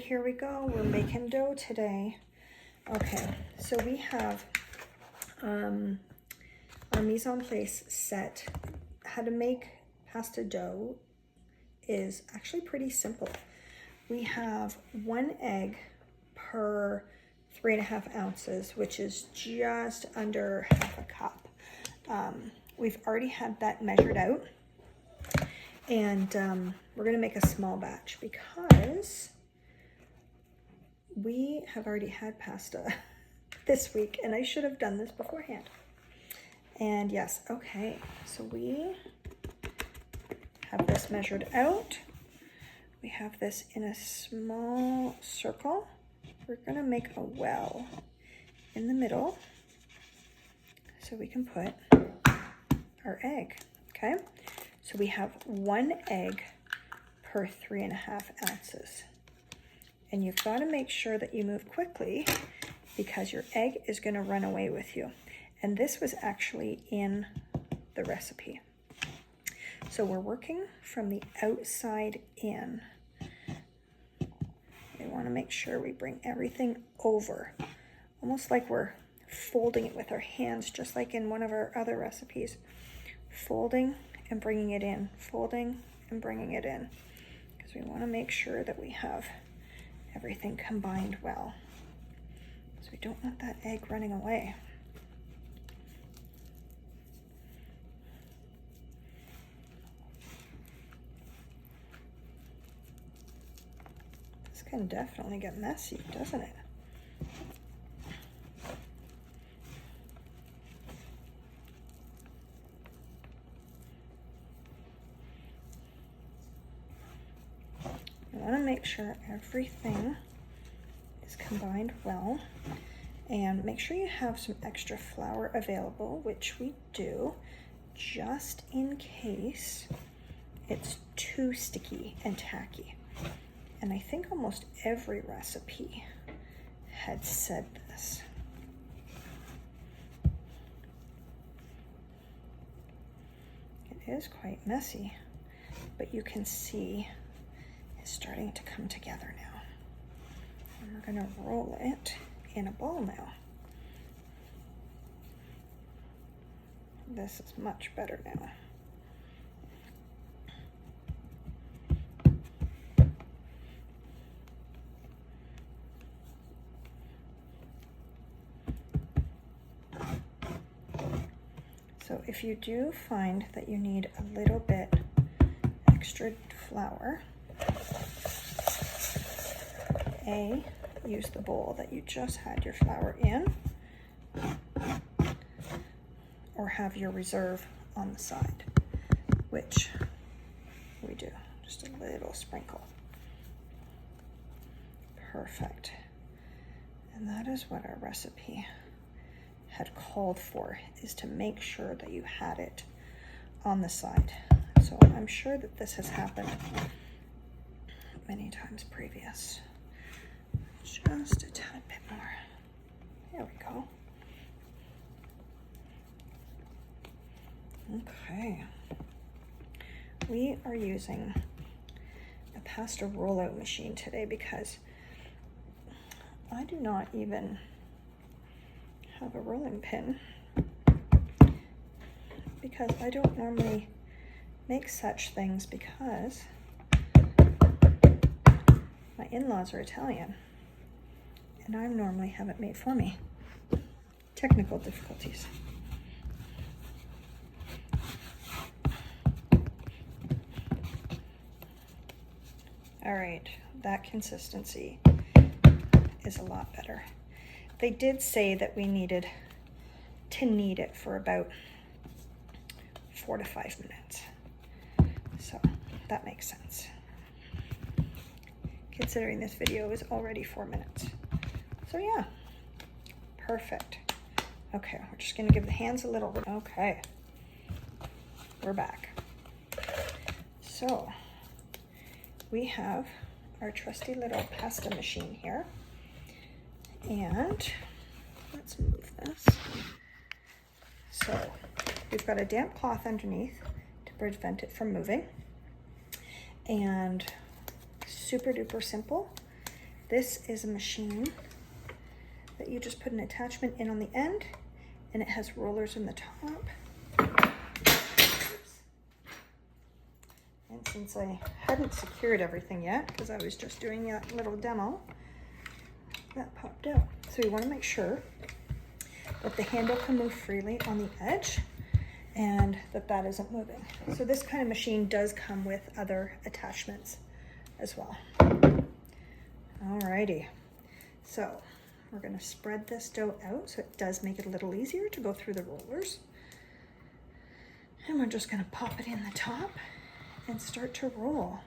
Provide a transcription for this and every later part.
here we go. We're making dough today. Okay, so we have our mise en place set. How to make pasta dough is actually pretty simple. We have 1 egg per 3.5 ounces, which is just under half a cup. We've already had that measured out, and we're gonna make a small batch because we have already had pasta this week, and I should have done this beforehand. And yes, okay, so we have this measured out. We have this in a small circle. We're gonna make a well in the middle so we can put our egg, okay? So we have 1 egg per 3.5 ounces. And you've got to make sure that you move quickly because your egg is going to run away with you. And this was actually in the recipe. So we're working from the outside in. We want to make sure we bring everything over, almost like we're folding it with our hands, just like in one of our other recipes. Folding and bringing it in, folding and bringing it in, because we want to make sure that we have everything combined well. So we don't want that egg running away. This can definitely get messy, doesn't it? You want to make sure everything is combined well, and make sure you have some extra flour available, which we do, just in case it's too sticky and tacky. And I think almost every recipe had said this. It is quite messy, but you can see starting to come together now. And we're going to roll it in a ball now. This is much better now. So if you do find that you need a little bit extra flour, use the bowl that you just had your flour in, or have your reserve on the side, which we do, just a little sprinkle. Perfect. And that is what our recipe had called for, is to make sure that you had it on the side. So I'm sure that this has happened many times previous. Just a tad bit more. There we go. Okay. We are using a pasta rollout machine today because I do not even have a rolling pin, because I don't normally make such things because my in-laws are Italian and I normally have it made for me. Technical difficulties. All right, that consistency is a lot better. They did say that we needed to knead it for about 4 to 5 minutes. So that makes sense, considering this video is already 4 minutes. So yeah, perfect. Okay, we're just gonna give the hands a little. Okay, we're back. So we have our trusty little pasta machine here, and let's move this. So we've got a damp cloth underneath to prevent it from moving, and super duper simple. This is a machine that you just put an attachment in on the end, and it has rollers in the top. And since I hadn't secured everything yet, because I was just doing that little demo, that popped out. So you want to make sure that the handle can move freely on the edge and that isn't moving. So this kind of machine does come with other attachments as well. Alrighty, so we're going to spread this dough out so it does make it a little easier to go through the rollers. And we're just going to pop it in the top and start to roll.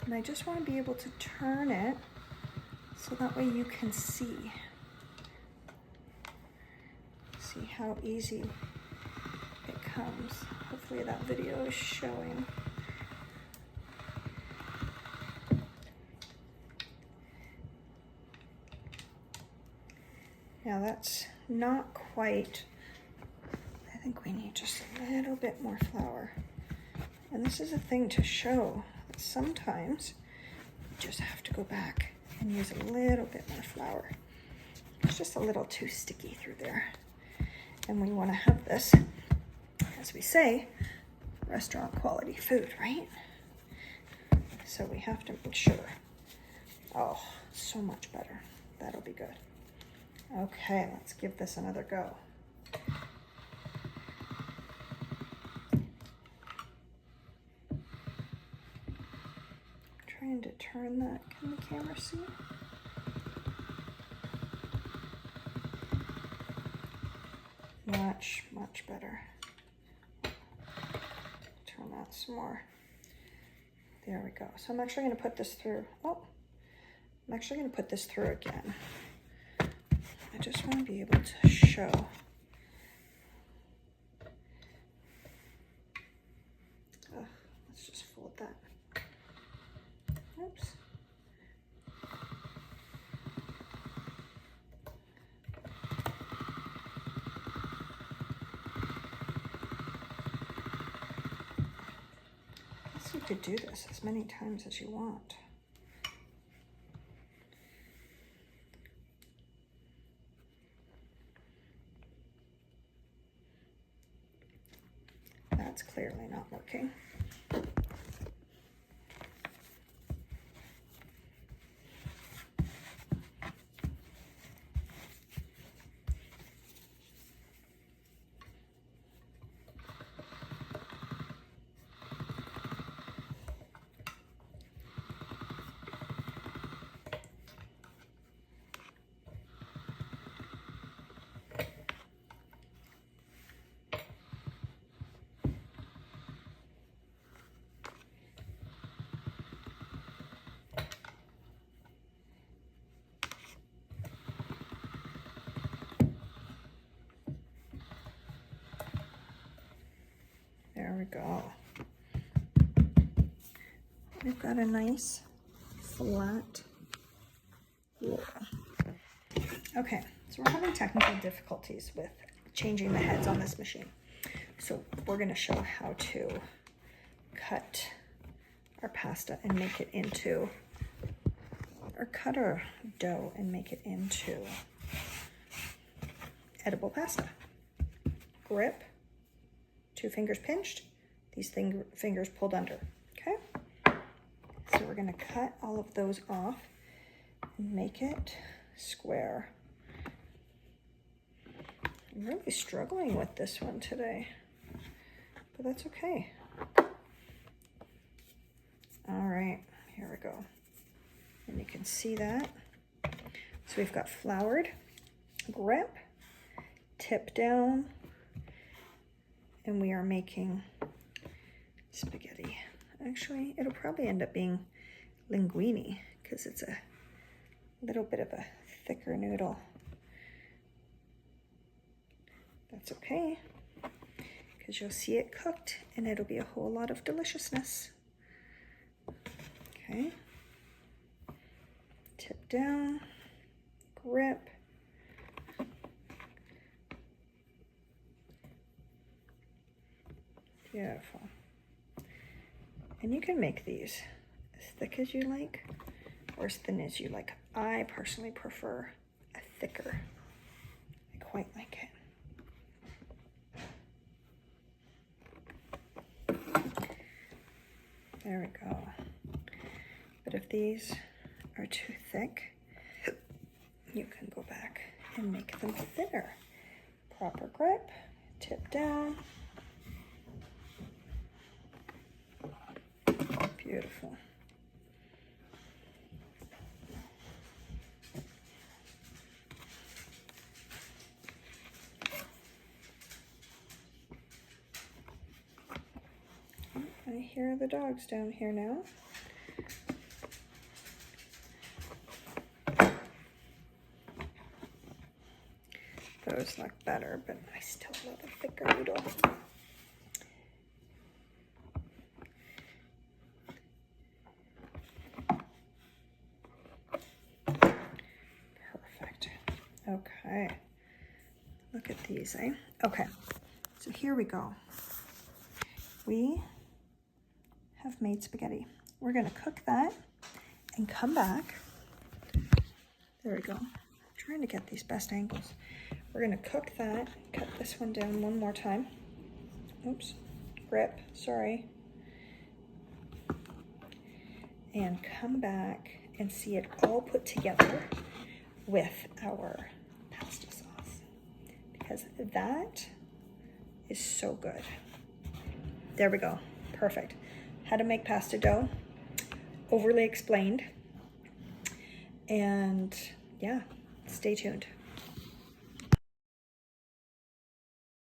And I just want to be able to turn it so that way you can see how easy it comes. Hopefully that video is showing. Now that's not quite, I think we need just a little bit more flour. And this is a thing to show that sometimes you just have to go back and use a little bit more flour. It's just a little too sticky through there. And we want to have this, as we say, restaurant quality food, right? So we have to make sure. Oh, so much better. That'll be good. Okay, let's give this another go. Trying to turn that. Can the camera see? Much better. Turn that some more. There we go. So I'm actually going to put this through. Oh, I'm actually going to put this through again. I just want to be able to show. Let's just fold that. Oops. You could do this as many times as you want. That's clearly not working. There we go. We've got a nice flat roll. Okay, so we're having technical difficulties with changing the heads on this machine. So we're going to show how to cut our pasta and make it into, or cut our dough and make it into edible pasta. Grip. 2 fingers pinched, these fingers pulled under, okay? So we're gonna cut all of those off and make it square. I'm really struggling with this one today, but that's okay. All right, here we go. And you can see that. So we've got floured, grip, tip down, and we are making spaghetti. Actually, it'll probably end up being linguine because it's a little bit of a thicker noodle. That's okay, because you'll see it cooked and it'll be a whole lot of deliciousness. Okay. Tip down, grip. Beautiful. And you can make these as thick as you like or as thin as you like. I personally prefer a thicker. I quite like it. There we go. But if these are too thick, you can go back and make them thinner. Proper grip, tip down. Beautiful. I hear the dogs down here now. Those look better, but I still love a thicker noodle. Perfect. Okay. Look at these, eh? Okay. So here we go. We have made spaghetti. We're gonna cook that and come back. There we go. I'm trying to get these best angles. We're gonna cook that, cut this one down one more time. Oops, grip, sorry. And come back and see it all put together with our pasta sauce, because that is so good. There we go, perfect. How to make pasta dough, overly explained. And yeah, stay tuned.